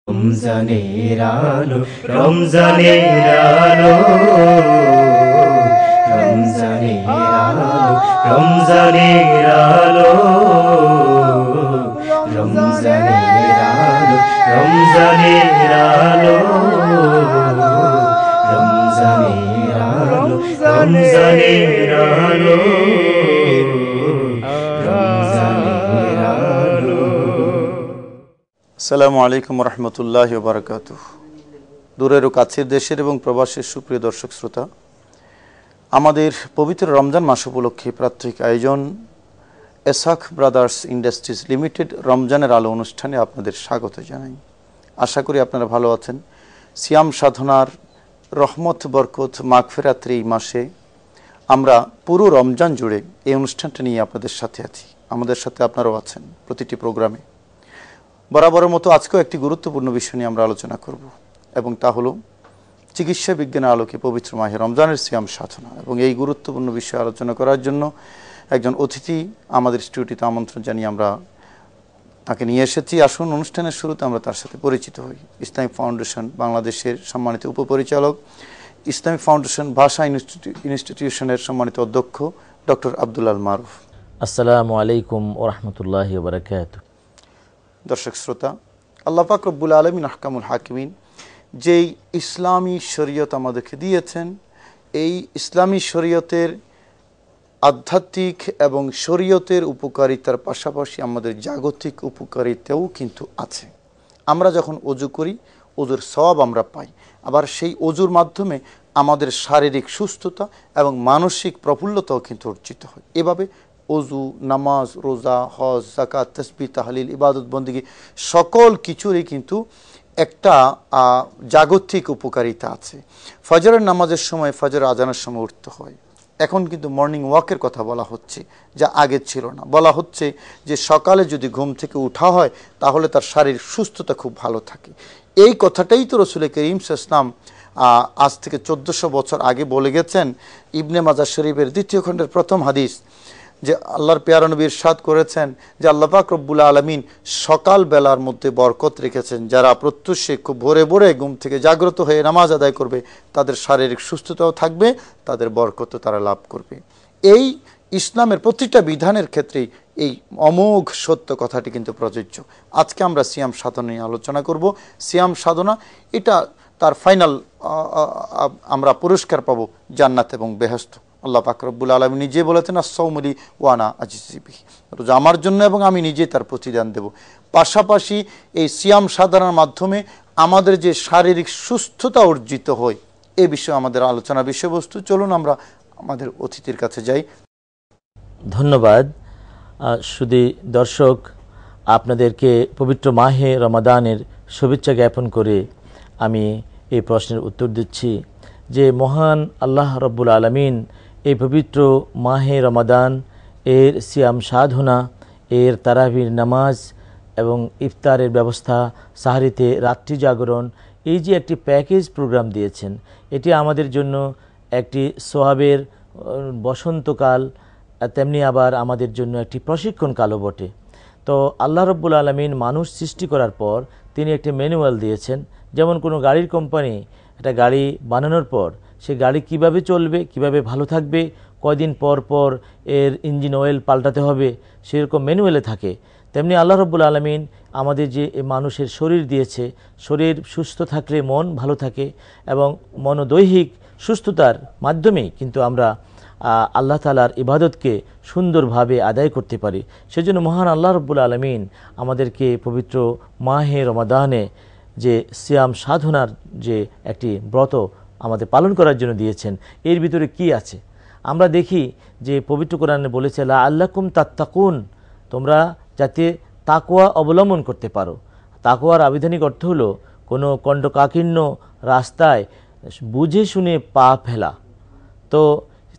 রমজানের আলো রমজানের আলো রমজানের আলো রমজানের আলো রমজানের আলো রমজানের আলো রমজানের আলো রমজানের আলো রমজানের আলো। আসসালামু আলাইকুম রহমতুল্লাহি ওয়া বারাকাতুহু। দূরের ও কাছের দেশের এবং প্রবাসের সুপ্রিয় দর্শক শ্রোতা, আমাদের পবিত্র রমজান মাস উপলক্ষে প্রাত্যহিক আয়োজন এসাক ব্রাদার্স ইন্ডাস্ট্রিজ লিমিটেড রমজানের আলো অনুষ্ঠানে আপনাদের স্বাগত জানাই। আশা করি আপনারা ভালো আছেন। সিয়াম সাধনার রহমত বরকত মাগফিরাতের এই মাসে আমরা পুরো রমজান জুড়ে এই অনুষ্ঠানটা নিয়ে আপনাদের সাথে আছি। আমাদের সাথে আপনারাও আছেন প্রতিটি প্রোগ্রামে। বরাবরের মতো আজকেও একটি গুরুত্বপূর্ণ বিষয় নিয়ে আমরা আলোচনা করব, এবং তা হলো চিকিৎসা বিজ্ঞানের আলোকে পবিত্র মাহে রমজানের সিয়াম সাধনা। এবং এই গুরুত্বপূর্ণ বিষয়ে আলোচনা করার জন্য একজন অতিথি আমাদের স্টুডিওতে আমন্ত্রণ জানিয়ে আমরা তাকে নিয়ে এসেছি। আসুন অনুষ্ঠানের শুরুতে আমরা তার সাথে পরিচিত হই। ইসলামিক ফাউন্ডেশন বাংলাদেশের সম্মানিত উপপরিচালক, ইসলামিক ফাউন্ডেশন ভাষা ইনস্টিটিউশনের সম্মানিত অধ্যক্ষ ডক্টর আব্দুল আল মারুফ। আসসালামু আলাইকুম ওয়া রাহমাতুল্লাহি ওয়া বারাকাতুহু। দর্শক শ্রোতা, আল্লাহ পাক রব্বুল আলামিন আহকামুল হাকিমিন যেই ইসলামী শরীয়ত আমাদেরকে দিয়েছেন, এই ইসলামী শরীয়তের আধ্যাত্মিক এবং শরীয়তের উপকারিতার পাশাপাশি আমাদের জাগতিক উপকারিতাও কিন্তু আছে। আমরা যখন অজু করি, অজুর সওয়াব আমরা পাই, আবার সেই অজুর মাধ্যমে আমাদের শারীরিক সুস্থতা এবং মানসিক প্রফুল্লতাও কিন্তু অর্জিত হয়। এভাবে অজু, নামাজ, রোজা, হজ, যাকাত, তাসবিহ, তাহলিল, ইবাদত, বন্দেগী সকল কিছুরই কিন্তু একটা জাগতিক উপকারিতা আছে। ফজরের নামাজের সময়, ফজর আজানের সময় উঠতে হয়। এখন কিন্তু মর্নিং ওয়াকের কথা বলা হচ্ছে, যা আগে ছিল না। বলা হচ্ছে যে সকালে যদি ঘুম থেকে উঠা হয় তাহলে তার শারীরিক সুস্থতা খুব ভালো থাকে। এই কথাটাই তো রাসূল করিম সাল্লাল্লাহু আলাইহি ওয়াসাল্লাম আজ থেকে 1400 বছর আগে বলে গেছেন। ইবনে মাজাহ শরীফের 2য় খণ্ডের 1ম হাদিস, যে আল্লাহর পেয়ারা নবী ইরশাদ করেছেন যে আল্লাহ পাক রব্বুল আলামিন সকাল বেলার মধ্যে বরকত রেখেছেন। যারা প্রত্যুষে খুব ভোরে ভোরে ঘুম থেকে জাগ্রত হয়ে নামাজ আদায় করবে তাদের শারীরিক সুস্থতাও থাকবে, তাদের বরকতও তারা লাভ করবে। এই ইসলামের প্রতিটা বিধানের ক্ষেত্রেই এই অমোঘ সত্য কথাটি কিন্তু প্রযোজ্য। আজকে আমরা সিয়াম সাধনা নিয়ে আলোচনা করব। সিয়াম সাধনা এটা তার ফাইনাল আমরা পুরস্কার পাবো জান্নাত এবং বেহেশত। আল্লাহ পাক রব্বুল আলামিন নিজে বলেছেন আস-সাওমু লি ওয়া আনা আজজি বিহি, রোজা আমার জন্য এবং আমি নিজে তার প্রতিদান দেব। পাশাপাশি এই সিয়াম সাধনার মাধ্যমে আমাদের যে শারীরিক সুস্থতা অর্জিত হয় এ বিষয়ে আমাদের আলোচনার বিষয়বস্তু। চলুন আমরা আমাদের অতিথির কাছে যাই। ধন্যবাদ। শুধু দর্শক, আপনাদেরকে পবিত্র মাহে রমাদানের শুভেচ্ছা জ্ঞাপন করে আমি এই প্রশ্নের উত্তর দিচ্ছি যে মহান আল্লাহ রব্বুল আলামিন এই পবিত্র মাহে রমাদান এর সিয়াম সাধনা, এর তারাবির নামাজ এবং ইফতারের ব্যবস্থা, সাহরিতে রাত্রি জাগরণ, এই যে একটি প্যাকেজ প্রোগ্রাম দিয়েছেন, এটি আমাদের জন্য একটি সোয়াবের বসন্তকাল, তেমনি আবার আমাদের জন্য একটি প্রশিক্ষণ কালও বটে। তো আল্লাহ রব্বুল আলামিন মানুষ সৃষ্টি করার পর তিনি একটি ম্যানুয়াল দিয়েছেন। যেমন কোনো গাড়ির কোম্পানি একটা গাড়ি বানানোর পর সে গাড়ি কিভাবে চলবে, কিভাবে ভালো থাকবে, কয়দিন পর পর এর ইঞ্জিন অয়েল পাল্টাতে হবে, সেরকম ম্যানুয়ালে থাকে। তেমনি আল্লাহ রব্বুল আলামিন আমাদের যে মানুষের শরীর দিয়েছে, শরীর সুস্থ থাকলে মন ভালো থাকে এবং মনোদৈহিক সুস্থতার মাধ্যমেই কিন্তু আমরা আল্লাহ তাআলার ইবাদতকে সুন্দরভাবে আদায় করতে পারি। সেজন্য মহান আল্লাহ রব্বুল আলামিন আমাদেরকে পবিত্র মাহে রমাদানে যে সিয়াম সাধনার যে একটি ব্রত আমাদের পালন করার জন্য দিয়েছেন, এর ভিতরে কি আছে আমরা দেখি যে পবিত্র কোরআনে বলেছে লাআল্লাকুম তাত্তাকুন, তোমরা যাতে তাকওয়া অবলম্বন করতে পারো। তাকওয়ার আবিধানিক অর্থ হলো কোনো কণ্টকাকীর্ণ রাস্তায় বুঝে শুনে পা ফেলা। তো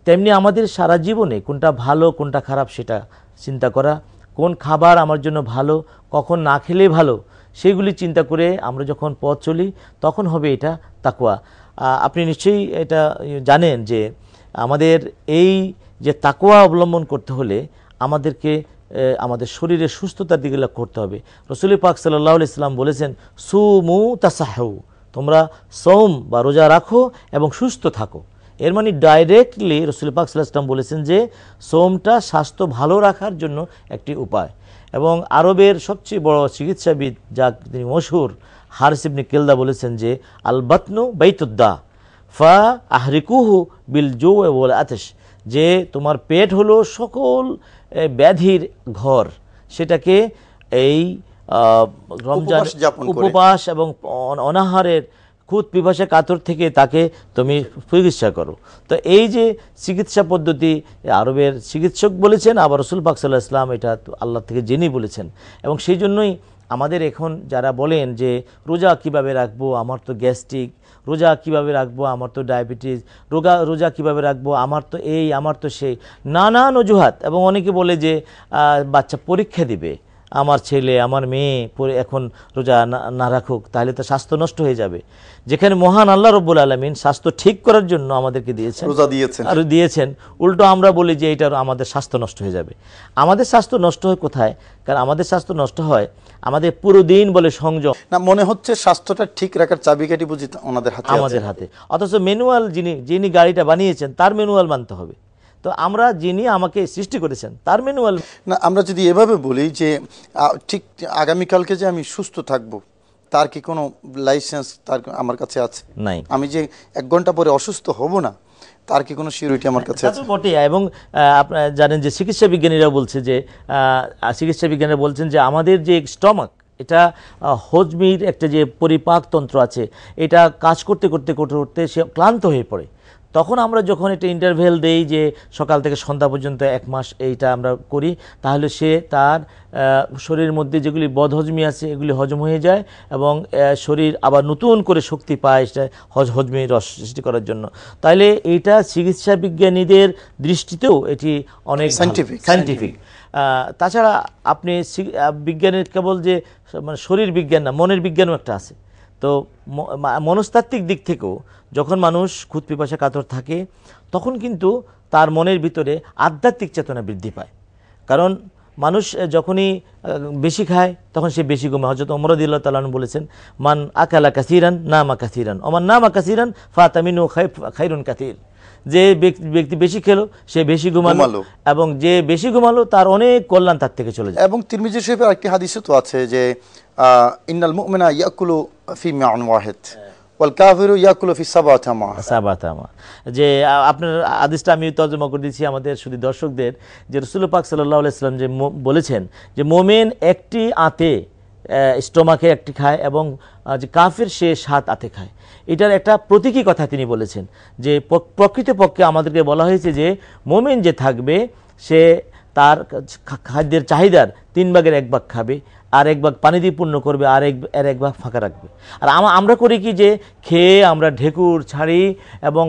তেমনি আমাদের সারা জীবনে কোনটা ভালো কোনটা খারাপ সেটা চিন্তা করা, কোন খাবার আমার জন্য ভালো, কখন না খেলে ভালো, সেগুলি চিন্তা করে আমরা যখন পথ চলি তখন হবে এটা তাকওয়া। আপনি নিশ্চয়ই এটা জানেন যে আমাদের এই যে তাকওয়া অবলম্বন করতে হলে আমাদেরকে আমাদের শরীরের সুস্থতার দিকে লক্ষ্য করতে হবে। রাসূল পাক সাল্লাল্লাহু আলাইহি সাল্লাম বলেছেন, সুমু তাসাহু, তোমরা সওম বা রোজা রাখো এবং সুস্থ থাকো। এর মানে ডাইরেক্টলি রাসূল পাক সাল্লাল্লাহু আলাইহি সাল্লাম বলেছেন যে সোমটা স্বাস্থ্য ভালো রাখার জন্য একটি উপায়। এবং আরবের সবচেয়ে বড় চিকিৎসাবিদ যা তিনি মশহুর হারিস ইবনে কিলদা বলেছেন যে আল বাতনু বাইতুদ্দা ফা আহরিকুহু বিল জু ওয়াল আতাশ, যে তোমার পেট হলো সকল ব্যাধির ঘর, সেটাকে এই রমজান উপবাস এবং অনাহারের খুদ পিপাসা কাতর থেকে তাকে তুমি চিকিৎসা করো। তো এই যে চিকিৎসা পদ্ধতি আরবের চিকিৎসক বলেছেন, আবার রাসূল পাক সাল্লাল্লাহু আলাইহি ওয়াসাল্লাম এটা আল্লাহ থেকে জেনেই বলেছেন। এবং সেই জন্যই আমাদের এখন যারা বলেন যে রোজা কিভাবে রাখবো, আমার তো গ্যাস্ট্রিক, রোজা কিভাবে রাখবো, আমার তো ডায়াবেটিস, রোজা কিভাবে রাখবো, আমার তো এই, আমার তো সেই, নানান অজুহাত। এবং অনেকে বলে যে বাচ্চা পরীক্ষা দিবে, আমার ছেলে আমার মেয়ে এখন রোজা না রাখুক, তাহলে তো স্বাস্থ্য নষ্ট হয়ে যাবে। যেখানে মহান আল্লাহ রব্বুল আলামিন স্বাস্থ্য ঠিক করার জন্য আমাদেরকে দিয়েছেন, উল্টো আমরা বলি যে এটা আমাদের স্বাস্থ্য নষ্ট হয়ে যাবে। আমাদের স্বাস্থ্য নষ্ট হয় কোথায়? কারণ আমাদের স্বাস্থ্য নষ্ট হয় আমাদের পুরো দিন বলে সংযম না, মনে হচ্ছে স্বাস্থ্যটা ঠিক রাখার চাবিকাঠি বুঝি আমাদের হাতে, অথচ ম্যানুয়াল যিনি গাড়িটা বানিয়েছেন তার ম্যানুয়াল মানতে হবে। তো আমরা যিনি আমাকে সৃষ্টি করেছেন তার ম্যানুয়াল না। আমরা যদি এভাবে বলি যে ঠিক আগামীকালকে যে আমি সুস্থ থাকব, তার কি কোনো লাইসেন্স তার আমার কাছে আছে? নাই। আমি যে 1 ঘন্টা পরে অসুস্থ হব না, তার কি কোনো সিউরিটি আমার কাছে আছে? বটে। এবং আপনারা জানেন যে চিকিৎসা বিজ্ঞানীরা বলছেন যে আমাদের যে স্টমাক, এটা হজমির একটা যে পরিপাকতন্ত্র আছে, এটা কাজ করতে করতে করতে করতে সে ক্লান্ত হয়ে পড়ে। তখন আমরা যখন একটা ইন্টারভেল দেই যে সকাল থেকে সন্ধ্যা পর্যন্ত 1 মাস এইটা আমরা করি, তাহলে সে তার শরীরের মধ্যে যেগুলি বদহজমি আছে এগুলি হজম হয়ে যায় এবং শরীর আবার নতুন করে শক্তি পায় সেটা হজমি রস সৃষ্টি করার জন্য। তাহলে এইটা চিকিৎসা বিজ্ঞানীদের দৃষ্টিতেও এটি অনেক সায়েন্টিফিক। তাছাড়া আপনি বিজ্ঞানের কেবল যে মানে শরীর বিজ্ঞান না, মনের বিজ্ঞানও একটা আছে। তো মনস্তাত্ত্বিক দিক থেকেও যখন মানুষ খুদ পিপাসা কাতর থাকে, তখন কিন্তু তার মনের ভিতরে আধ্যাত্মিক চেতনা বৃদ্ধি পায়। কারণ মানুষ যখনই বেশি খায় তখন সে বেশি ঘুমায়। হযরত ওমর রাদিয়াল্লাহু তাআলা আনহু বলেছেন, মান আকালা কাসীরান নামা কাসীরান ওমান নামা কাসীরান ফাতামিনু খায়রুন কাসীর, যে ব্যক্তি বেশি খেলো সে বেশি ঘুমালো, এবং যে বেশি ঘুমালো তার অনেক কল্যাণ তার থেকে চলে যায়। এবং তিরমিজি শরীফের একটি হাদিসে তো আছে যে ইন্নাল মুমিনা ইয়াকুলু ফি মা'ন ওয়াহিদ ওয়াল কাফিরু ইয়াকুলু ফি সাবাতি আমা। যে আপনার হাদিসটা আমি তর্জমা করে দিয়েছি আমাদের শুধু দর্শকদের, যে রাসূল পাক সাল্লাল্লাহু আলাইহি ওয়াসাল্লাম যে বলেছেন যে মুমিন একটি আতে স্টোমাকে একটি খায় এবং যে কাফির সে 7 আতে খায়। এটার একটা প্রতীকী কথা তিনি বলেছেন যে প্রকৃতপক্ষে আমাদেরকে বলা হয়েছে যে মুমিন যে থাকবে সে তার খাদ্যের চাহিদার 3 ভাগের 1 ভাগ খাবে, আর 1 ভাগ পানি দিয়ে পূর্ণ করবে, আর 1 ভাগ ফাঁকা রাখবে। আর আমরা করি কি যে খেয়ে আমরা ঢেকুর ছাড়ি এবং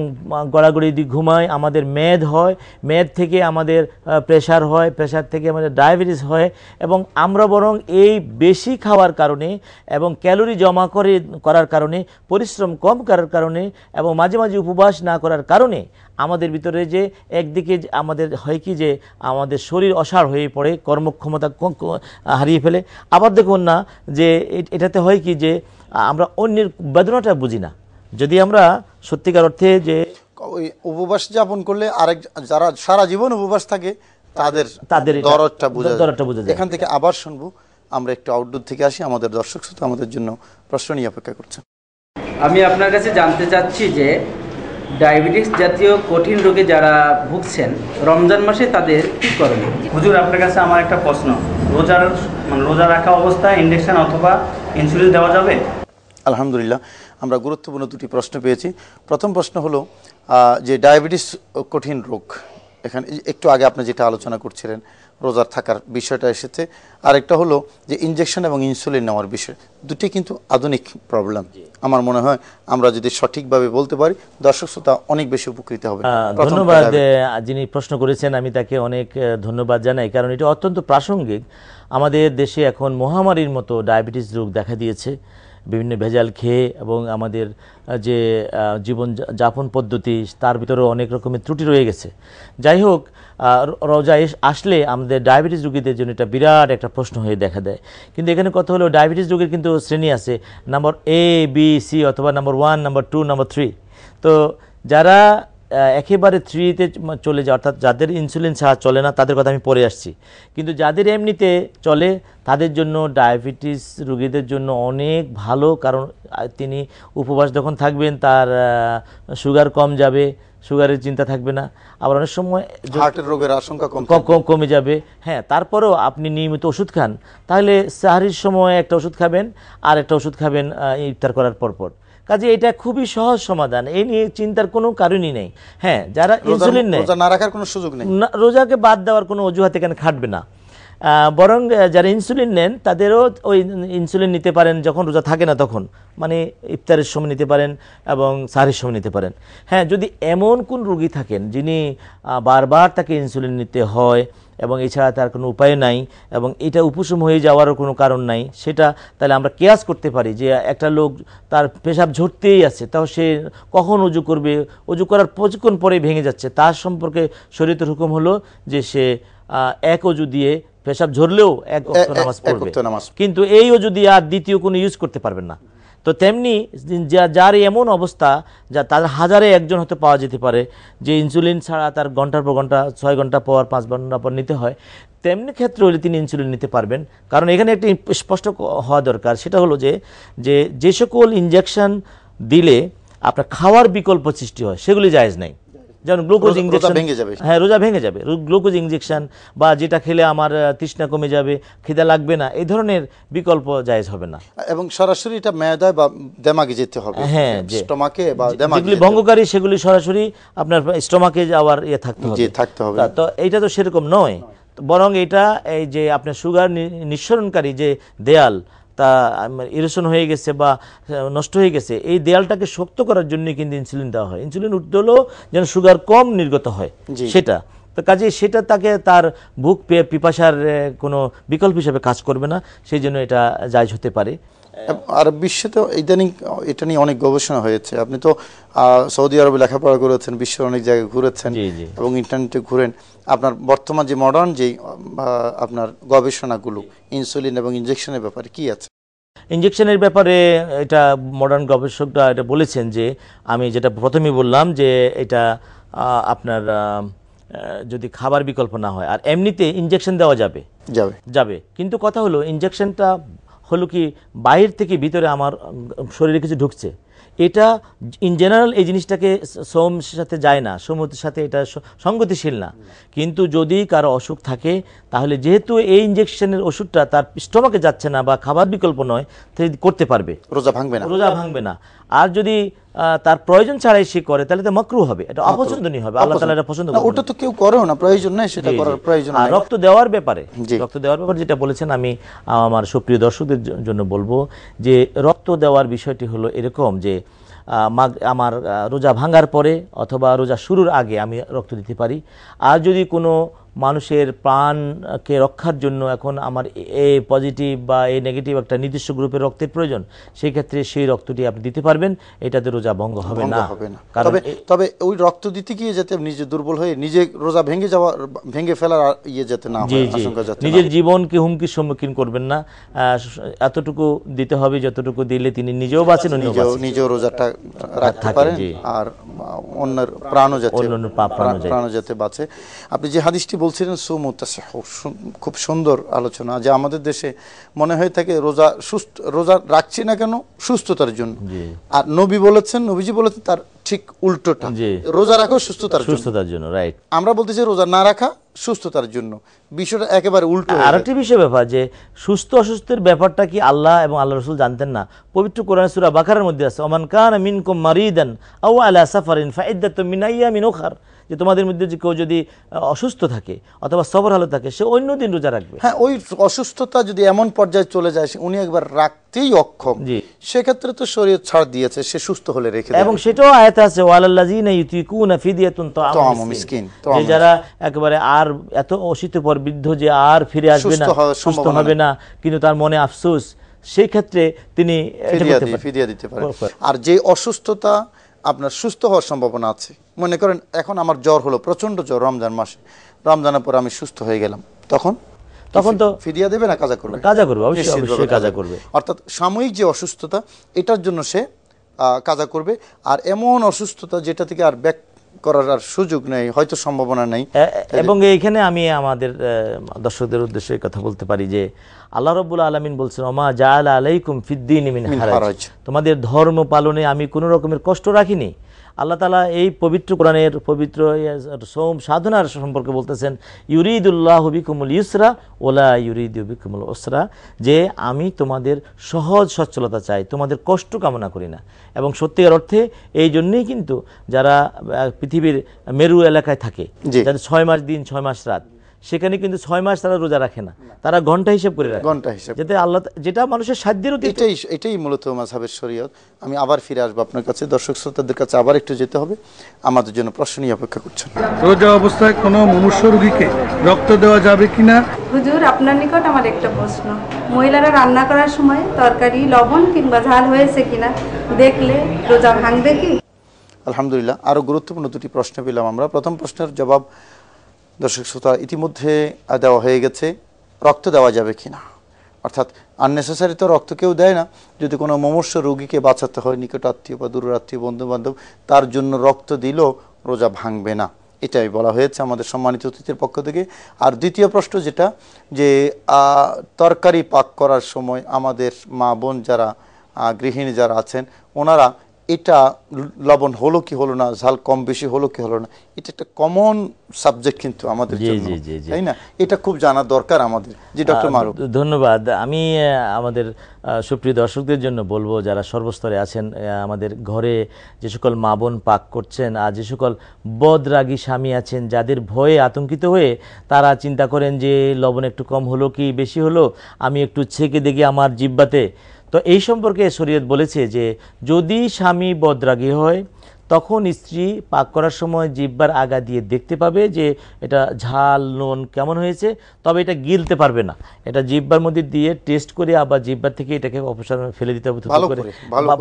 গড়াগড়ি দিয়ে ঘুমাই, আমাদের মেদ হয়, মেদ থেকে আমাদের প্রেশার হয়, প্রেশার থেকে আমাদের ডায়াবেটিস হয়। এবং আমরা বরং এই বেশি খাওয়ার কারণে এবং ক্যালোরি জমা করার কারণে, পরিশ্রম কম করার কারণে এবং মাঝে মাঝে উপবাস না করার কারণে আমাদের ভিতরে যে একদিকে আমাদের হয় কি যে আমাদের শরীর অসাড় হয়ে পড়ে, কর্মক্ষমতা হারিয়ে ফেলে। আবার দেখুন না যে এটাতে হয় কি যে আমরা অন্যের বেদনাটা বুঝি না। যদি আমরা সত্যিকার অর্থে যে উপবাস যাপন করলে যারা সারা জীবন উপবাস থাকে তাদের দরদটা বোঝা যায়। এখান থেকে আবার শুনবো। আমরা একটু আউটডোর থেকে আসি, আমাদের দর্শক শ্রোতা আমাদের জন্য প্রশ্ন নিয়ে অপেক্ষা করছে। আমি আপনার কাছে জানতে চাচ্ছি যে ডায়াবেটিস জাতীয় কঠিন রোগে যারা ভুগছেন রমজান মাসে তাদের কি করণীয়? হুজুর, আপনার কাছে আমার একটা প্রশ্ন, রোজা রাখা অবস্থায় ইনজেকশন অথবা ইনসুলিন দেওয়া যাবে? আলহামদুলিল্লাহ, আমরা গুরুত্বপূর্ণ 2টি প্রশ্ন পেয়েছি। প্রথম প্রশ্ন হলো যে ডায়াবেটিস কঠিন রোগ, এখানে একটু আগে আপনি যেটা আলোচনা করছিলেন রোজার থাকার বিষয়টা এসেছে। আরেকটা হলো যে ইনজেকশন এবং ইনসুলিন নেওয়ার বিষয়, দুটি কিন্তু আধুনিক প্রবলেম। আমার মনে হয় আমরা যদি সঠিকভাবে বলতে পারি দর্শক শ্রোতা অনেক বেশি উপকৃত হবে। ধন্যবাদ যিনি প্রশ্ন করেছেন, আমি তাকে অনেক ধন্যবাদ জানাই, কারণ এটা অত্যন্ত প্রাসঙ্গিক। আমাদের দেশে এখন মহামারীর মতো ডায়াবেটিস রোগ দেখা দিয়েছে বিভিন্ন ভেজাল খেয়ে এবং আমাদের যে জীবন যাপন পদ্ধতি তার ভিতরেও অনেক রকমের ত্রুটি রয়ে গেছে। যাই হোক, রোজা আসলে আমাদের ডায়াবেটিস রোগীদের জন্য এটা বিরাট একটা প্রশ্ন হয়ে দেখা দেয়। কিন্তু এখানে কথা হলো ডায়াবেটিস রোগীর কিন্তু শ্রেণী আছে, নাম্বার A, B, C অথবা নাম্বার 1, নাম্বার 2, নাম্বার 3। তো যারা একেবারে 3-তে চলে যায়, অর্থাৎ যাদের ইনসুলিন ছাড়া চলে না, তাদের কথা আমি পরে আসছি। কিন্তু যাদের এমনিতে চলে তাদের জন্য, ডায়াবেটিস রোগীদের জন্য অনেক ভালো, কারণ তিনি উপবাস যখন থাকবেন তার সুগার কম যাবে, সুগারের চিন্তা থাকবে না, আবার অনেক সময় হার্টের রোগের আশঙ্কা কমে যাবে। হ্যাঁ, তারপরেও আপনি নিয়মিত ওষুধ খান, তাহলে সাহরির সময় একটা ওষুধ খাবেন আর একটা ওষুধ খাবেন ইফতার করার পরপর। কাজে এটা খুবই সহজ সমাধান, এই নিয়ে চিন্তার কোনো কারণই নেই। হ্যাঁ, যারা ইনসুলিন নেয়, রোজা না রাখার কোনো সুযোগ নেই, রোজাকে বাদ দেওয়ার কোনো অজুহাত এখানে খাটবে না। বরং যারা ইনসুলিন নেন তাদেরও ওই ইনসুলিন নিতে পারেন যখন রোজা থাকে না তখন, মানে ইফতারের সময় নিতে পারেন এবং সাহরির সময় নিতে পারেন। হ্যাঁ, যদি এমন কোন রোগী থাকেন যিনি বারবার তাকে ইনসুলিন নিতে হয় এবং এছাড়া তার কোনো উপায় নাই এবং এটা উপশম হয়ে যাওয়ারও কোনো কারণ নাই, সেটা তাহলে আমরা কেয়াস করতে পারি যে একটা লোক তার পেশাব ঝরতেই আছে, তাও সে কখন অজু করবে, অজু করার কিছুক্ষণ পরেই ভেঙে যাচ্ছে, তার সম্পর্কে শরীয়তের হুকুম হলো যে সে এক অজু দিয়ে পেশাব ঝরলেও এক ওয়াক্ত নামাজ পড়বে, কিন্তু এই অজু দিয়ে আর দ্বিতীয় কোনো ইউজ করতে পারবেন না। তো তেমনি যার এমন অবস্থা যা তার হাজারে একজন হয়তো পাওয়া যেতে পারে যে ইনসুলিন ছাড়া তার ঘন্টার পর ঘন্টা, 6 ঘন্টা পর 5 ঘন্টা পর নিতে হয়, তেমনি ক্ষেত্রে হলে তিনি ইনসুলিন নিতে পারবেন। কারণ এখানে একটা স্পষ্ট হওয়া দরকার, সেটা হলো যে সকল ইনজেকশন দিলে আপনার খাওয়ার বিকল্প সৃষ্টি হয় সেগুলি জায়েজ নাই। যেমন গ্লুকোজ ইনজেকশন, হ্যাঁ রোজা ভেঙে যাবে, গ্লুকোজ ইনজেকশন বা যেটা খেলে আমার তৃষ্ণা কমে যাবে, খিদা লাগবে না, এই ধরনের বিকল্প জায়েজ হবে না। এবং সরাসরি এটা মেয়াদায় বা দেমাগে যেতে হবে। হ্যাঁ, স্টমাকে বা দেমাগে, যেগুলি ভঙ্গকারী সেগুলি সরাসরি আপনার স্টমাকে যাওয়ার থাকতে হবে। তো এইটা তো সেরকম নয়, বরং এটা এই যে আপনার সুগার নিঃসরণকারী যে দেয়াল তা ইরেশন হয়ে গেছে বা নষ্ট হয়ে গেছে, এই দেয়ালটাকে শক্ত করার জন্য কিন্তু ইনসুলিন দেওয়া হয়। ইনসুলিন উঠতে হলেও যেন সুগার কম নির্গত হয় সেটা, তো কাজে সেটা তাকে তার ভুক পিপাসার কোনো বিকল্প হিসেবে কাজ করবে না, সেই জন্য এটা জায়েজ হতে পারে। আর বিশ্বে তো ইদানিং এটা নিয়ে অনেক গবেষণা হয়েছে। আপনি তো সৌদি আরবে লেখাপড়া করেছেন, বিশ্বের অনেক জায়গায় ঘুরেছেন এবং ইন্টারনেটে ঘুরেন। আপনার বর্তমান যে মডার্ন যে আপনার গবেষণাগুলো ইনসুলিন এবং ইনজেকশনের ব্যাপারে কি আছে? ইনজেকশনের ব্যাপারে এটা মডার্ন গবেষকরা এটা বলেছেন যে, আমি যেটা প্রথমেই বললাম যে এটা আপনার যদি খাবার বিকল্প না হয়, আর এমনিতে ইনজেকশন দেওয়া যাবে, কিন্তু কথা হলো ইনজেকশনটা হলো কি বাইরে থেকে ভিতরে আমার শরীরে কিছু ঢুকছে, এটা ইন জেনারেল এই জিনিসটাকে সোমের সাথে যায় না, সমুদ্রের সাথে এটা সঙ্গতিশীল না। কিন্তু যদি কারো অসুখ থাকে তাহলে যেহেতু এই ইনজেকশনের ওষুধটা তার স্টমাকে যাচ্ছে না বা খাবার বিকল্প নয়, করতে পারবে, রোজা ভাঙবে না। আর যদি তার প্রয়োজন ছাড়াই সে করে তাহলে তো মাকরুহ হবে, এটা অপছন্দনীয় হবে, আল্লাহ তাআলা এটা পছন্দ করেন না। ওটা তো কেউ করেও না, প্রয়োজন নেই সেটা করার, প্রয়োজন নাই। রক্ত দেওয়ার ব্যাপারে যেটা বলেছেন, আমি আমার সুপ্রিয় দর্শকদের জন্য বলবো যে রক্ত দেওয়ার বিষয়টি হলো এরকম যে আমার রোজা ভাঙার পরে অথবা রোজা শুরুর আগে আমি রক্ত দিতে পারি। আর যদি কোনো মানুষের প্রাণকে রক্ষার জন্য এখন আমার এ পজিটিভ বা এ নেগেটিভ একটা নির্দিষ্ট গ্রুপের রক্তের প্রয়োজন, সেই ক্ষেত্রে সেই রক্তটি আপনি দিতে পারবেন, এটাতে রোজা ভঙ্গ হবে না। তবে ওই রক্ত দিতে গিয়ে যাতে নিজে দুর্বল হয়ে নিজে রোজা ভেঙে ফেলার যাতে না হয়, আশঙ্কা যাতে নিজের জীবনকে হুমকির সম্মুখীন করবেন না, এতটুকু দিতে হবে যতটুকু দিলে তিনি নিজেও বাঁচেন, নিজেও রোজাটা রাখতে পারেন আর অন্যের প্রাণও যাতে বাঁচে। আপনি যে হাদিসটি বলছিলেন খুব সুন্দর আলোচনা, যে আমাদের দেশে মনে হয়ে থাকে রোজা রাখছি না কেন সুস্থতার জন্য, আর নবীজি বলেছেন তার ঠিক উল্টোটা, রোজা রাখো সুস্থতার জন্য। রাইট, আমরা বলতেছি রোজা না রাখা সুস্থতার জন্য, বিষয়টা একেবারে উল্টো। আরেকটি বিষয় ব্যাপার যে সুস্থ অসুস্থের ব্যাপারটা কি আল্লাহ এবং আল্লাহ রাসূল জানতেন না? পবিত্র কোরআন সূরা বাকারার মধ্যে আছে, ওমান কানা মিনকুম মারিদান আও আলা সাফারিন ফাইদ্দাতুম মিন আইয়ামিন উখর, যে তোমাদের মধ্যে যে কেউ যদি অসুস্থ থাকে অথবা সফর হালত থাকে সে অন্য দিন রোজা রাখবে। হ্যাঁ, ওই অসুস্থতা যদি এমন পর্যায়ে চলে যায় উনি একবার রাখতেই অক্ষম, সেক্ষেত্রে তো শরীয়ত ছাড় দিয়েছে, সে সুস্থ হলে রেখে দেবে। এবং সেটাও আয়াতে আছে, ওয়ালাল্লাযিনা ইউতিকুনা ফিদিয়াতুন তাআমু মিসকিন, যে যারা একেবারে আর এত অসুস্থ পর বৃদ্ধ যে আর ফিরে আসবে না, সুস্থ হবে না, কিন্তু তার মনে আফসোস সেই ক্ষেত্রে তিনি এটা করতে পারেন। ফিদিয়া দিতে পারেন। আর যে অসুস্থতা আপনার সুস্থ হওয়ার সম্ভাবনা আছে, মনে করেন এখন আমার জ্বর হলো, প্রচন্ড জ্বর, রমজান মাসে, রমজানের পর আমি সুস্থ হয়ে গেলাম, তখন তো ফিদিয়া দেবে না কাজা করবে? কাজা করবে, অবশ্যই নিশ্চিতভাবে অবশ্যই কাজা করবে। অর্থাৎ সাময়িক যে অসুস্থতা, এটার জন্য সে কাজা করবে। আর এমন অসুস্থতা যেটা থেকে আর ব্যাক করার আর সুযোগ নেই, হয়তো সম্ভাবনা নেই। এবং এইখানে আমি আমাদের দর্শকদের উদ্দেশ্যে কথা বলতে পারি যে আল্লাহ রাব্বুল আলামিন বলছেন, ওমা জাআলা আলাইকুম ফিদ্দীনি মিন হারাজ, তোমাদের ধর্ম পালনে আমি কোনো রকমের কষ্ট রাখিনি। আল্লাহ তাআলা এই পবিত্র কোরআনের পবিত্র সোম সাধনার সম্পর্কে বলতেছেন, ইউরিদুল্লাহু বিকুমুল ইউসরা ওলা ইউরিদু বিকুমুল উসরা, যে আমি তোমাদের সহজ সচ্ছলতা চাই, তোমাদের কষ্ট কামনা করি না। এবং সত্যিকার অর্থে এই জন্যই কিন্তু যারা পৃথিবীর মেরু এলাকায় থাকে, যাদের 6 মাস দিন 6 মাস রাত, সেখানে কিন্তু 6 মাস তারা রোজা রাখে না, তারা ঘন্টা হিসেব করে রাখে, ঘন্টা হিসেব, যাতে আল্লাহ, যেটা মানুষের সাধ্যের অতীত। এটাই মূলত মাযহাবের শরীয়ত। আমি আবার ফিরে আসবো আপনার কাছে, দর্শক শ্রোতাদের কাছে আবার একটু যেতে হবে, আমাদের জন্য প্রশ্ন নিয়ে অপেক্ষা করছেন। রোজা অবস্থায় কোনো মুমূর্ষু রোগীকে রক্ত দেওয়া যাবে কিনা? হুজুর, আপনার নিকট আমার একটা প্রশ্ন। মহিলারা রান্না করার সময় তরকারি লবণ কিংবা ঝাল হয়েছে কিনা দেখলে রোজা ভাঙবে কি? আলহামদুলিল্লাহ, আরো গুরুত্বপূর্ণ দুটি প্রশ্ন পেলাম আমরা। প্রথম প্রশ্নের জবাব দর্শক শ্রোতা ইতিমধ্যে দেওয়া হয়ে গেছে, রক্ত দেওয়া যাবে কিনা। অর্থাৎ আননেসেসারি তো রক্ত কেউ দেয় না, যদি কোনো মুমূর্ষু রোগীকে বাঁচাতে হয়, নিকট আত্মীয় বা দূর আত্মীয় বন্ধু বান্ধব, তার জন্য রক্ত দিলেও রোজা ভাঙবে না, এটাই বলা হয়েছে আমাদের সম্মানিত অতিথির পক্ষ থেকে। আর দ্বিতীয় প্রশ্ন যেটা, যে তরকারি পাক করার সময় আমাদের মা বোন যারা গৃহিণী যারা আছেন, ওনারা এটা লবণ হলো কি হলো না, ঝাল কম বেশি হলো কি হলো না, এটা একটা কমন সাবজেক্ট কিন্তু আমাদের জন্য, তাই না? এটা খুব জানা দরকার আমাদের। জি ডক্টর মারুফ, ধন্যবাদ। আমি আমাদের সুপ্রিয় দর্শকদের জন্য বলবো, যারা সর্বস্তরে আছেন, আমাদের ঘরে যে সকল মা বোন পাক করছেন, আর যে সকল বদরাগী স্বামী আছেন, যাদের ভয়ে আতঙ্কিত হয়ে তারা চিন্তা করেন যে লবণ একটু কম হলো কি বেশি হলো, আমি একটু ছেঁকে দেখি আমার জিহ্বাতে, তো এই সম্পর্কে শরীয়ত বলেছে যে যদি স্বামী বদরাগী হয়, তখন স্ত্রী পাক করার সময় জিহ্বার আগা দিয়ে দেখতে পাবে যে এটা ঝাল নুন কেমন হয়েছে, তবে এটা গিলতে পারবে না, এটা জিহ্বার মধ্যে দিয়ে টেস্ট করে আবার জিহ্বার থেকে এটাকে অপসারণ ফেলে দিতে হবে,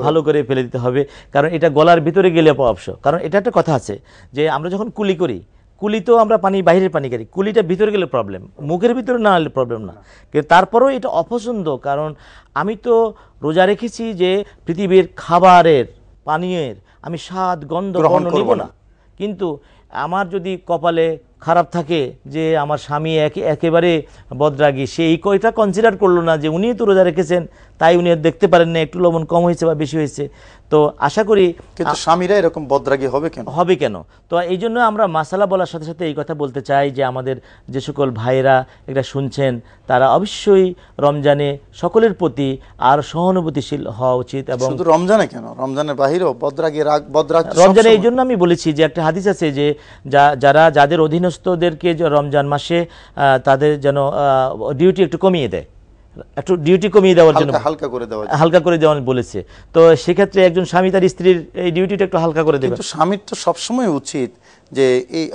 ভালো করে ফেলে দিতে হবে, কারণ এটা গলার ভিতরে গেলে অপসর। কারণ এটা একটা কথা আছে যে আমরা যখন কুলি করি, কুলি তো আমরা পানি বাইরের পানি করি, কুলিটা ভিতরে গেলে প্রবলেম, মুখের ভিতরে না হলে প্রবলেম না, কিন্তু তারপরেও এটা অপছন্দ। কারণ আমি তো রোজা রেখেছি যে পৃথিবীর খাবারের পানীয়ের আমি স্বাদ গন্ধ নিব না, কিন্তু আমার যদি কপালে খারাপ থাকে যে আমার স্বামী একেবারে বদরাগী, সে এই কয়টা কনসিডার করলো না যে উনি তো রোজা রেখেছেন, তাই উনি দেখতে পারেন না একটু লবণ কম হয়েছে বা বেশি হয়েছে। তো আশা করি কিন্তু স্বামীরা এরকম বদরাগী হবে কেন? তো এই জন্য আমরা মাসালা বলার সাথে সাথে এই কথা বলতে চাই যে আমাদের যে সকল ভাইরা এটা শুনছেন, তারা অবশ্যই রমজানে সকলের প্রতি আর সহানুভূতিশীল হওয়া উচিত। এবং শুধু রমজানে কেন, রমজানের বাহিরেও বদরাগ রমজানে এই জন্য আমি বলেছি যে একটা হাদিস আছে যে যাদের অধীনস্থদেরকে রমজান মাসে তাদের যেন ডিউটি একটু কমিয়ে দেয়, একটু ডিউটি কমিয়ে দেওয়ার জন্য হালকা করে দেওয়া বলেছে। তো সেক্ষেত্রে একজন স্বামী তার স্ত্রীর এই ডিউটিটা একটু হালকা করে দেবে। কিন্তু স্বামীর তো সবসময় উচিত যে এই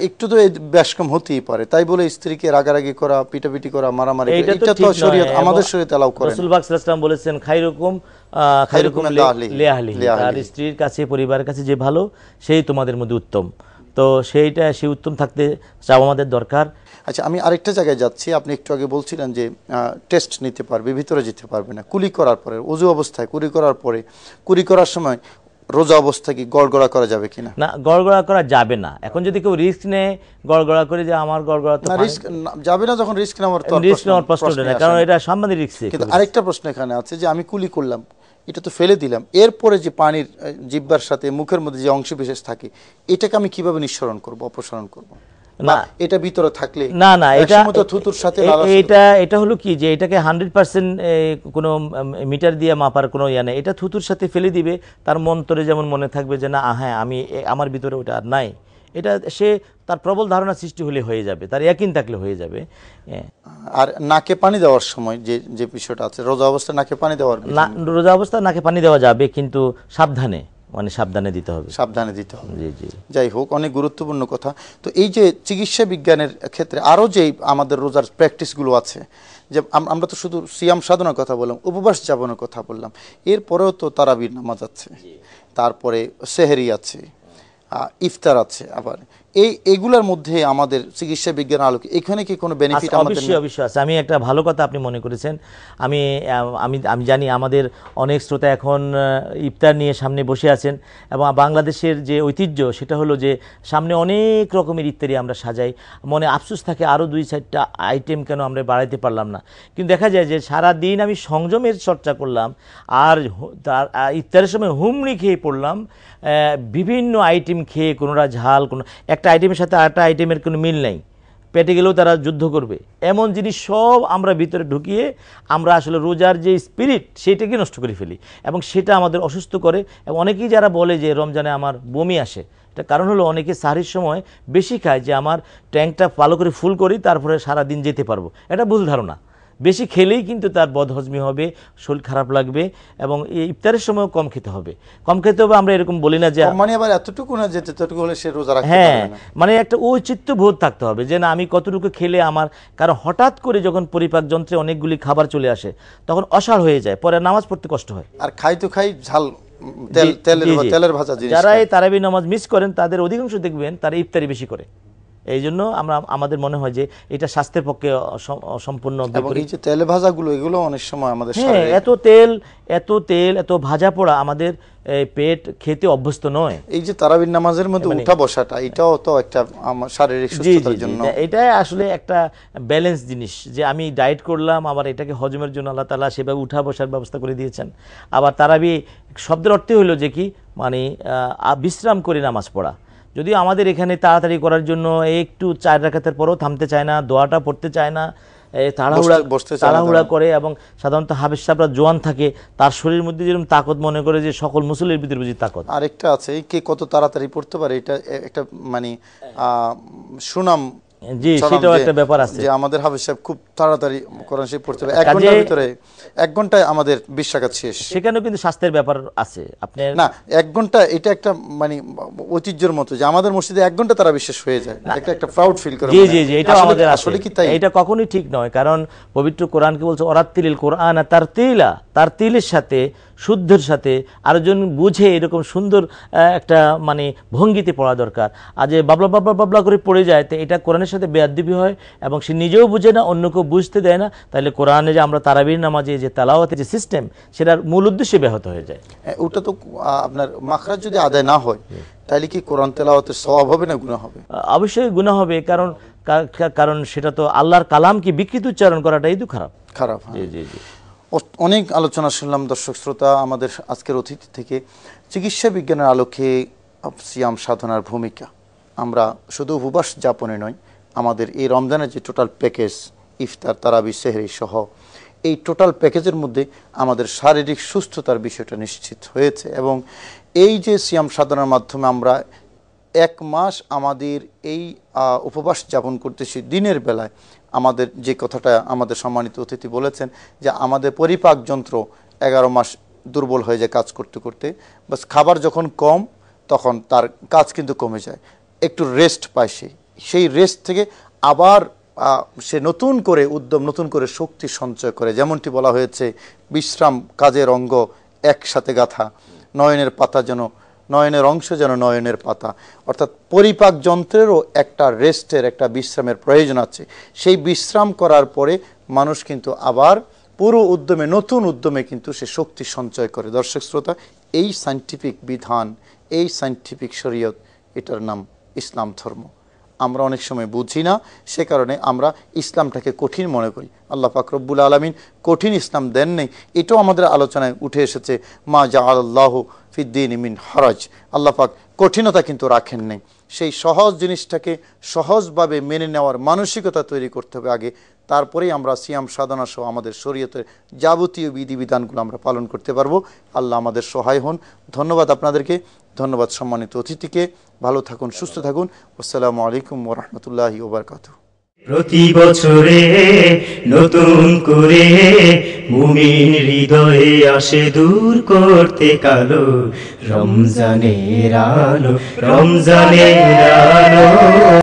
একটু তো ব্যাসকম হতেই পারে, তাই বলে স্ত্রীকে রাগারাগি করা, পিটাপিটি করা, মারামারি, এটা তো শরীয়ত, আমাদের শরীয়ত এলাও করে না। রাসূল পাক সাল্লাল্লাহু আলাইহি ওয়াসাল্লাম বলেছেন, খায়রুকুম লিআহলিহি, তার স্ত্রীর কাছে, পরিবারের কাছে যে ভালো সেই তোমাদের মধ্যে উত্তম। তো সেই উত্তম থাকতে চাও আমাদের দরকার। আচ্ছা, আমি আরেকটা জায়গায় যাচ্ছি। আপনি একটু আগে বলছিলেন যে টেস্ট নিতে পারবে, ভিতরে যেতে পারবে না। কুলি করার পরে, ওযু অবস্থায় কুলি করার পরে, কুলি করার সময় রোজা অবস্থা কি গড়গড়া করা যাবে কিনা? না, গড়গড়া করা যাবে না। এখন যদি কেউ রিস্ক নেয় গড়গড়া করে যে আমার গড়গড়া, তো রিস্ক যাবে না, যখন রিস্ক নেওয়ার প্রশ্ন না, কারণ এটা সাংবাদিক রিস্ক। কিন্তু আরেকটা প্রশ্ন এখানে আছে যে আমি কুলি করলাম, এটা তো ফেলে দিলাম, এরপরে যে পানির জিহ্বার সাথে মুখের মধ্যে যে অংশ বিশেষ থাকে, এটাকে আমি কিভাবে নিঃসরণ করব, অপসারণ করব? না, এটা ভিতরে থাকলে না, এটা থুতুর সাথে এটা হলো কি যে এটাকে 100% কোনো মিটার দিয়ে মাপার কোনো ইয়া নেই। এটা থুতুর সাথে ফেলে দিবে, তার মন্তরে যেমন মনে থাকবে যে না, হ্যাঁ আমার ভিতরে ওটা আর নাই, এটা সে তার প্রবল ধারণা সৃষ্টি হলে হয়ে যাবে, তার ইয়াকিন থাকলে হয়ে যাবে। আর নাকে পানি দেওয়ার সময় যে বিষয়টা আছে, রোজা অবস্থায় নাকে পানি দেওয়ার, রোজা অবস্থায় নাকে পানি দেওয়া যাবে, কিন্তু সাবধানে দিতে হবে। যাই হোক, অনেক গুরুত্বপূর্ণ কথা। তো এই যে চিকিৎসা বিজ্ঞানের ক্ষেত্রে আরো যে আমাদের রোজার প্র্যাকটিসগুলো আছে, যে আমরা তো শুধু সিয়াম সাধনার কথা বললাম, উপবাস যাপনের কথা বললাম, এরপরেও তো তারাবির নামাজ আছে, তারপরে সেহরি আছে, ইফতার আছে, আবার এইগুলোর মধ্যে আমাদের চিকিৎসা বিজ্ঞান আলোকে এখানে কি কোনো বেনিফিট আমাদের? অবশ্যই আছে। আমি একটা ভালো কথা আপনি মনে করেছেন। আমি আমি আমি জানি আমাদের অনেক শ্রোতা এখন ইফতার নিয়ে সামনে বসে আছেন, এবং বাংলাদেশের যে ঐতিহ্য সেটা হলো যে সামনে অনেক রকমের ইফতারি আমরা সাজাই, মনে আফসোস থাকে আরও 2-4টা আইটেম কেন আমরা বাড়াইতে পারলাম না। কিন্তু দেখা যায় যে সারা দিন আমি সংযমের চর্চা করলাম, আর ইফতারের সময় হুমড়ি খেয়ে পড়লাম, বিভিন্ন আইটেম খেয়ে, কোনোটা ঝাল, কোনো একটা আইটেমের সাথে আরেকটা আইটেমের কোনো মিল নাই, পেটে গেলেও তারা যুদ্ধ করবে, এমন জিনিস সব আমরা ভিতরে ঢুকিয়ে আমরা আসলে রোজার যে স্পিরিট সেইটাকে নষ্ট করে ফেলি, এবং সেটা আমাদের অসুস্থ করে। এবং অনেকেই যারা বলে যে রমজানে আমার বমি আসে, এটা কারণ হলো অনেকে সাহরির সময় বেশি খায়, যে আমার ট্যাঙ্কটা ভালো করে ফুল করি তারপরে সারা দিন যেতে পারবো। এটা ভুল ধারণা। বেশি খেলেই কিন্তু তার বদহজমি হবে, শরীর খারাপ লাগবে, এবং এই ইফতারের সময়ও কম খেতে হবে। কম খেতে হবে আমরা এরকম বলি না যে মানে আবার এতটুকু না যে ততটুকু হলে সে রোজা রাখতে হ্যাঁ, পারবে না। মানে একটা ঔচিত্য বোধ থাকতে হবে যে না আমি কতটুকু খেলে আমার, কারণ হঠাৎ করে যখন পরিপাক যন্ত্রে অনেকগুলি খাবার চলে আসে তখন অসাড় হয়ে যায়, পরে নামাজ পড়তে কষ্ট হয়। আর খাই তো খাই ঝাল তেলের ভাজা জিনিস। যারা এই তারাবি নামাজ মিস করেন তাদের অধিকাংশ দেখবেন তারা ইফতারি বেশি করে। এই জন্য আমাদের মনে হয় যে এটা স্বাস্থ্যের পক্ষে সম্পূর্ণ বিপরীত। এই যে তেলে ভাজাগুলো, এগুলো অনেক সময় আমাদের এত তেল এত ভাজা পোড়া আমাদের পেট খেতে অভ্যস্ত নয়। এই যে তারাবির নামাজের মধ্যে উঠা বসাটা, এটাও তো একটা শারীরিক সুস্থতার জন্য, এটাই আসলে একটা ব্যালেন্স জিনিস, যে আমি ডায়েট করলাম, আবার এটাকে হজমের জন্য আল্লাহ তাআলা সেভাবে উঠা বসার ব্যবস্থা করে দিয়েছেন। আবার তারাবি শব্দের অর্থে হলো যে কি, মানে বিশ্রাম করে নামাজ পড়া। যদিও আমাদের এখানে তাড়াতাড়ি করার জন্য একটু 4 রাকাতের পরেও থামতে চায় না, দোয়াটা পড়তে চায় না, তাড়াহুড়া করে, এবং সাধারণত হাফেজ সাহেবরা জোয়ান থাকে, তার শরীরের মধ্যে যেরকম তাকত মনে করে যে সকল মুসল্লির ভিতরে বুঝি তাকত। আরেকটা আছে, কে কত তাড়াতাড়ি পড়তে পারে, এটা একটা মানে সুনাম। জি, সেটাও একটা ব্যাপার আছে যে আমাদের হাফেজ সাহেব খুব তাড়াতাড়ি কোরআন শরীফ পড়তে পারে, 1 ঘন্টার ভিতরে, 1 ঘন্টায় আমাদের 20 রাকাত শেষ। সেখানেও কিন্তু স্বাস্থ্যের ব্যাপার আছে আপনার না, 1 ঘন্টা এটা একটা মানে ঐতিহ্যের মতো, যে আমাদের মসজিদে 1 ঘন্টা তারা বিশেষ হয়ে যায়, একটা প্রাউড ফিল করে। জি জি জি, এটা আমাদের আসলে কি তাই? এটা কখনোই ঠিক নয়, কারণ পবিত্র কোরআনকে বলছে ওরাত্তিলিল কোরআন তার তিলের সাথে, শুদ্ধের সাথে আরেকজন বুঝে এরকম সুন্দর একটা মানে ভঙ্গিতে পড়া দরকার। আর যে বাবলা বাবলা বাবলা করে পড়ে যায়, তো এটা কোরআনের সাথে বেয়াদবি হয়, এবং সে নিজেও বুঝে না, অন্যকেও বুঝতে দেয় না। তাহলে কোরআনে যে আমরা তারাবির নামাজে যে তেলাওয়াতের যে সিস্টেম, সেটার মূল উদ্দেশ্যে ব্যাহত হয়ে যায়। ওটা তো আপনার মাখরাজ যদি আদায় না হয়, তাহলে কি কোরআন তেলাওয়াতের সওয়াব হবে না গুনাহ হবে? অবশ্যই গুনাহ হবে, কারণ সেটা তো আল্লাহর কালামকে বিকৃত উচ্চারণ করাটাই তো খারাপ। জি জি জি। অনেক আলোচনা শুনলাম দর্শক শ্রোতা আমাদের আজকের অতিথি থেকে, চিকিৎসা বিজ্ঞানের আলোকে সিয়াম সাধনার ভূমিকা। আমরা শুধু উপবাস যাপনে নয়, আমাদের এই রমজানের যে টোটাল প্যাকেজ, ইফতার, তারাবি, সেহরি সহ এই টোটাল প্যাকেজের মধ্যে আমাদের শারীরিক সুস্থতার বিষয়টা নিশ্চিত হয়েছে। এবং এই যে সিয়াম সাধনার মাধ্যমে আমরা 1 মাস আমাদের এই উপবাস যাপন করতেছি, দিনের বেলায় আমাদের যে কথাটা আমাদের সম্মানিত অতিথি বলেছেন, যে আমাদের পরিপাক যন্ত্র 11 মাস দুর্বল হয়ে যায় কাজ করতে করতে, বাস খাবার যখন কম তখন তার কাজ কিন্তু কমে যায়, একটু রেস্ট পায়, সেই রেস্ট থেকে আবার সে নতুন করে উদ্যম, নতুন করে শক্তি সঞ্চয় করে। যেমনটি বলা হয়েছে, বিশ্রাম কাজের অঙ্গ একসাথে গাথা, নয়নের পাতা যেন নয়নের অংশ যেন নয়নের পাতা, অর্থাৎ পরিপাক যন্ত্রেরও একটা রেস্টের, একটা বিশ্রামের প্রয়োজন আছে। সেই বিশ্রাম করার পরে মানুষ কিন্তু আবার পুরো উদ্যমে, নতুন উদ্যমে কিন্তু সে শক্তি সঞ্চয় করে। দর্শক শ্রোতা, এই সায়েন্টিফিক বিধান, এই সায়েন্টিফিক শরীয়ত, এটার নাম ইসলাম ধর্ম। আমরা অনেক সময় বুঝি না, সে কারণে আমরা ইসলামটাকে কঠিন মনে করি। আল্লাহ পাক রব্বুল আলামিন কঠিন ইসলাম দেন নেই, এটাও আমাদের আলোচনায় উঠে এসেছে। মা জাআলাল্লাহু ফিদ্দীনি মিন হারাজ, আল্লাহ পাক কঠিনতা কিন্তু রাখেন নেই। সেই সহজ জিনিসটাকে সহজভাবে মেনে নেওয়ার মানসিকতা তৈরি করতে হবে আগে, তারপরেই আমরা সিয়াম সাধনা সহ আমাদের শরীয়তের যাবতীয় বিধিবিধানগুলো আমরা পালন করতে পারবো। আল্লাহ আমাদের সহায় হন। ধন্যবাদ আপনাদেরকে, ধন্যবাদ সম্মানিত অতিথিকে। ভালো থাকুন, সুস্থ থাকুন। আসসালামু আলাইকুম ওয়া রাহমাতুল্লাহি ওয়া বারাকাতুহু। প্রতি বছরে নতুন করে মুমিন হৃদয়ে আসে দূর করতে কালো রমজানের আলো, রমজানের আলো।